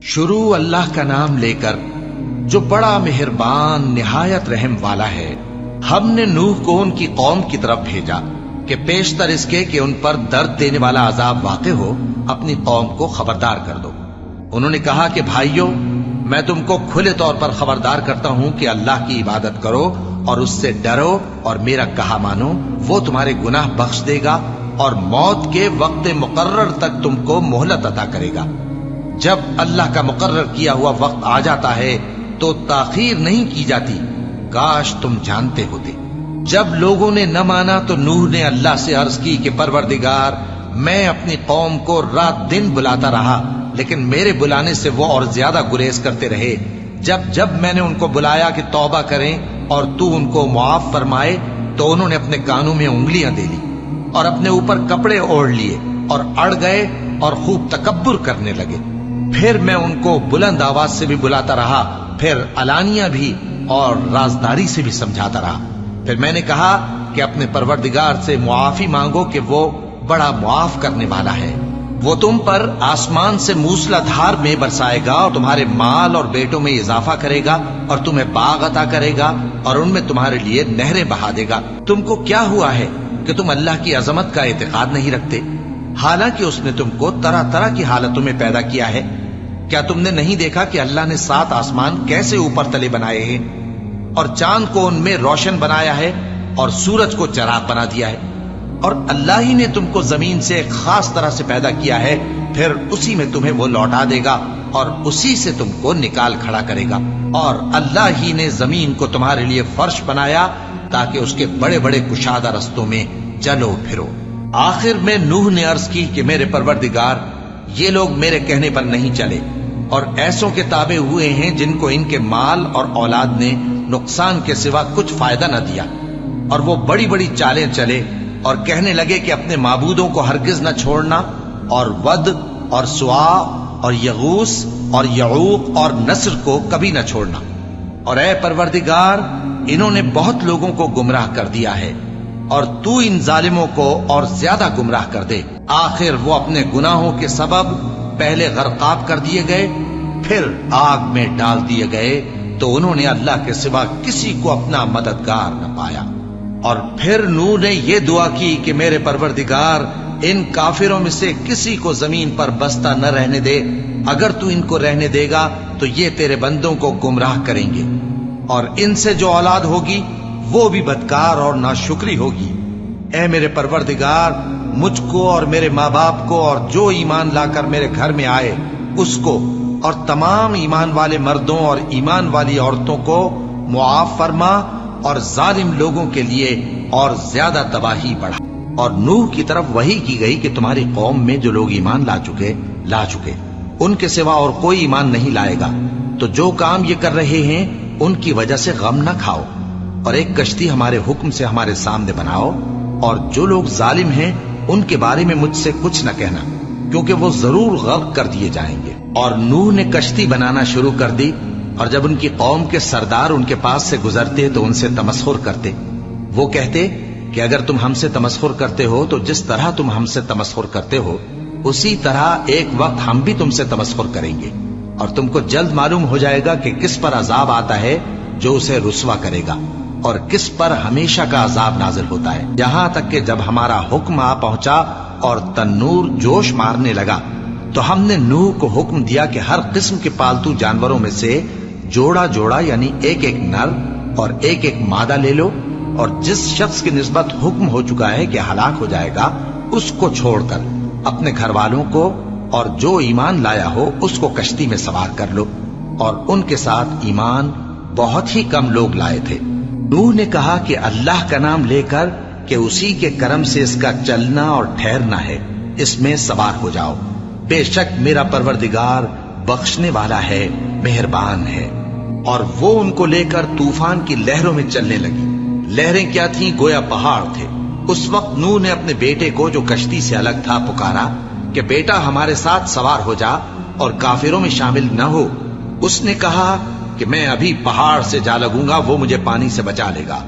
شروع اللہ کا نام لے کر جو بڑا مہربان نہایت رحم والا ہے۔ ہم نے نوح کو ان کی قوم کی طرف بھیجا کہ پیشتر اس کے کہ ان پر درد دینے والا عذاب واقع ہو اپنی قوم کو خبردار کر دو۔ انہوں نے کہا کہ بھائیو، میں تم کو کھلے طور پر خبردار کرتا ہوں کہ اللہ کی عبادت کرو اور اس سے ڈرو اور میرا کہا مانو، وہ تمہارے گناہ بخش دے گا اور موت کے وقت مقرر تک تم کو مہلت عطا کرے گا۔ جب اللہ کا مقرر کیا ہوا وقت آ جاتا ہے تو تاخیر نہیں کی جاتی، کاش تم جانتے ہوتے۔ جب لوگوں نے نہ مانا تو نوح نے اللہ سے عرض کی کہ پروردگار، میں اپنی قوم کو رات دن بلاتا رہا لیکن میرے بلانے سے وہ اور زیادہ گریز کرتے رہے۔ جب میں نے ان کو بلایا کہ توبہ کریں اور تو ان کو معاف فرمائے تو انہوں نے اپنے کانوں میں انگلیاں دے لی اور اپنے اوپر کپڑے اوڑھ لیے اور اڑ گئے اور خوب تکبر کرنے لگے۔ پھر میں ان کو بلند آواز سے بھی بلاتا رہا، پھر علانیہ بھی اور رازداری سے بھی سمجھاتا رہا۔ پھر میں نے کہا کہ اپنے پروردگار سے معافی مانگو کہ وہ بڑا معاف کرنے والا ہے۔ وہ تم پر آسمان سے موسلا دھار میں برسائے گا اور تمہارے مال اور بیٹوں میں اضافہ کرے گا اور تمہیں باغ عطا کرے گا اور ان میں تمہارے لیے نہریں بہا دے گا۔ تم کو کیا ہوا ہے کہ تم اللہ کی عظمت کا اعتقاد نہیں رکھتے، حالانکہ اس نے تم کو طرح طرح کی حالتوں میں پیدا کیا ہے؟ کیا تم نے نہیں دیکھا کہ اللہ نے 7 آسمان کیسے اوپر تلے بنائے ہیں اور چاند کو ان میں روشن بنایا ہے اور سورج کو چراغ بنا دیا ہے؟ اور اللہ ہی نے تم کو زمین سے ایک خاص طرح سے پیدا کیا ہے، پھر اسی میں تمہیں وہ لوٹا دے گا اور اسی سے تم کو نکال کھڑا کرے گا۔ اور اللہ ہی نے زمین کو تمہارے لیے فرش بنایا تاکہ اس کے بڑے بڑے کشادہ رستوں میں چلو پھرو۔ آخر میں نوح نے عرض کی کہ میرے پروردگار، یہ لوگ میرے کہنے پر نہیں چلے اور ایسوں کے تابع ہوئے ہیں جن کو ان کے مال اور اولاد نے نقصان کے سوا کچھ فائدہ نہ دیا، اور وہ بڑی بڑی چالیں چلے اور کہنے لگے کہ اپنے معبودوں کو ہرگز نہ چھوڑنا، اور ود اور سوا اور یغوث اور یعوق اور نصر کو کبھی نہ چھوڑنا۔ اور اے پروردگار، انہوں نے بہت لوگوں کو گمراہ کر دیا ہے اور تو ان ظالموں کو اور زیادہ گمراہ کر دے۔ آخر وہ اپنے گناہوں کے سبب پہلے غرقاب کر دیے گئے، پھر آگ میں ڈال دیے گئے، تو انہوں نے اللہ کے سوا کسی کو اپنا مددگار نہ پایا۔ اور پھر نوح نے یہ دعا کی کہ میرے پروردگار، ان کافروں میں سے کسی کو زمین پر بستہ نہ رہنے دے، اگر تو ان کو رہنے دے گا تو یہ تیرے بندوں کو گمراہ کریں گے، اور ان سے جو اولاد ہوگی وہ بھی بدکار اور ناشکری ہوگی۔ اے میرے پروردگار، مجھ کو اور میرے ماں باپ کو اور جو ایمان لا کر میرے گھر میں آئے اس کو اور تمام ایمان والے مردوں اور ایمان والی عورتوں کو معاف فرما، اور ظالم لوگوں کے لیے اور زیادہ تباہی بڑھا۔ اور نوح کی طرف وحی کی گئی کہ تمہاری قوم میں جو لوگ ایمان لا چکے ان کے سوا اور کوئی ایمان نہیں لائے گا، تو جو کام یہ کر رہے ہیں ان کی وجہ سے غم نہ کھاؤ، اور ایک کشتی ہمارے حکم سے ہمارے سامنے بناؤ، اور جو لوگ ظالم ہیں ان کے بارے میں مجھ سے کچھ نہ کہنا، کیونکہ وہ ضرور غرق کر دیے جائیں گے۔ اور نوح نے کشتی بنانا شروع کر دی، اور جب ان کی قوم کے سردار ان کے پاس سے گزرتے تو ان سے تمسخر کرتے۔ وہ کہتے کہ اگر تم ہم سے تمسخر کرتے ہو تو جس طرح تم ہم سے تمسخر کرتے ہو اسی طرح ایک وقت ہم بھی تم سے تمسخر کریں گے، اور تم کو جلد معلوم ہو جائے گا کہ کس پر عذاب آتا ہے جو اسے رسوا کرے گا، اور کس پر ہمیشہ کا عذاب نازل ہوتا ہے، یہاں تک کہ جب ہمارا حکم آ پہنچا اور تنور جوش مارنے لگا تو ہم نے نوح کو حکم دیا کہ ہر قسم کے پالتو جانوروں میں سے جوڑا جوڑا یعنی ایک ایک نر اور ایک ایک مادہ لے لو، اور جس شخص کی نسبت حکم ہو چکا ہے کہ ہلاک ہو جائے گا اس کو چھوڑ کر اپنے گھر والوں کو اور جو ایمان لایا ہو اس کو کشتی میں سوار کر لو۔ اور ان کے ساتھ ایمان بہت ہی کم لوگ لائے تھے۔ نوح نے کہا کہ اللہ کا نام لے کر کہ اسی کے کرم سے اس کا چلنا اور ٹھہرنا ہے، اس میں سوار ہو جاؤ، بے شک میرا پروردگار بخشنے والا ہے، مہربان ہے۔ اور وہ ان کو لے کر طوفان کی لہروں میں چلنے لگی۔ لہریں کیا تھیں؟ گویا پہاڑ تھے۔ اس وقت نوح نے اپنے بیٹے کو جو کشتی سے الگ تھا پکارا کہ بیٹا ہمارے ساتھ سوار ہو جا اور کافروں میں شامل نہ ہو۔ اس نے کہا کہ میں ابھی پہاڑ سے جا لگوں گا، وہ مجھے پانی سے بچا لے گا۔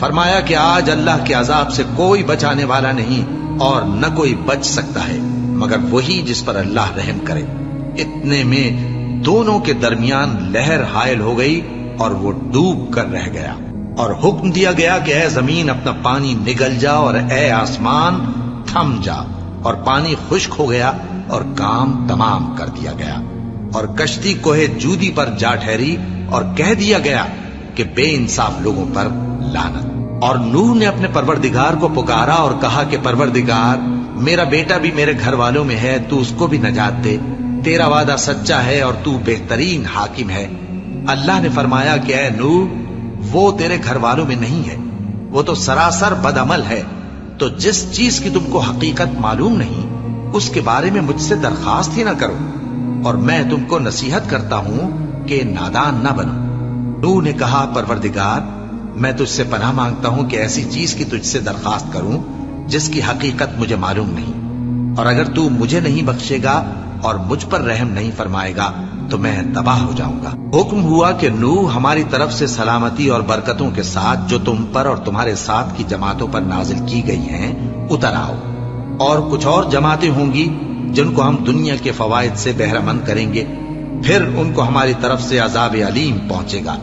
فرمایا کہ آج اللہ کے عذاب سے کوئی بچانے والا نہیں اور نہ کوئی بچ سکتا ہے مگر وہی جس پر اللہ رحم کرے۔ اتنے میں دونوں کے درمیان لہر حائل ہو گئی اور وہ ڈوب کر رہ گیا، اور حکم دیا گیا کہ اے زمین اپنا پانی نگل جا، اور اے آسمان تھم جا، اور پانی خشک ہو گیا اور کام تمام کر دیا گیا، اور کشتی کوہ جودی پر جا ٹھہری، اور کہہ دیا گیا کہ بے انصاف لوگوں پر لعنت۔ اور نوح نے اپنے پروردگار کو پکارا اور کہا کہ پروردگار، میرا بیٹا بھی میرے گھر والوں میں ہے، تو اس کو بھی نجات دے، تیرا وعدہ سچا ہے اور تو بہترین حاکم ہے۔ اللہ نے فرمایا کہ اے نوح، وہ تیرے گھر والوں میں نہیں ہے، وہ تو سراسر بدعمل ہے، تو جس چیز کی تم کو حقیقت معلوم نہیں اس کے بارے میں مجھ سے درخواست ہی نہ کرو، اور میں تم کو نصیحت کرتا ہوں کہ نادان نہ بنو۔ نوح نے کہا پروردگار، میں تجھ سے پناہ مانگتا ہوں کہ ایسی چیز کی تجھ سے درخواست کروں جس کی حقیقت مجھے معلوم نہیں، اور اگر تو مجھے نہیں بخشے گا اور مجھ پر رحم نہیں فرمائے گا تو میں تباہ ہو جاؤں گا۔ حکم ہوا کہ نوح ہماری طرف سے سلامتی اور برکتوں کے ساتھ جو تم پر اور تمہارے ساتھ کی جماعتوں پر نازل کی گئی ہیں اتر آؤ، اور کچھ اور جماعتیں ہوں گی جن کو ہم دنیا کے فوائد سے بہرہ مند کریں گے، پھر ان کو ہماری طرف سے عذاب علیم پہنچے گا۔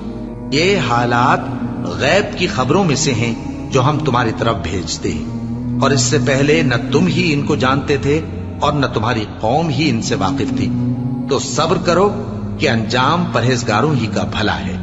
یہ حالات غیب کی خبروں میں سے ہیں جو ہم تمہاری طرف بھیجتے ہیں، اور اس سے پہلے نہ تم ہی ان کو جانتے تھے اور نہ تمہاری قوم ہی ان سے واقف تھی، تو صبر کرو کہ انجام پرہیزگاروں ہی کا بھلا ہے۔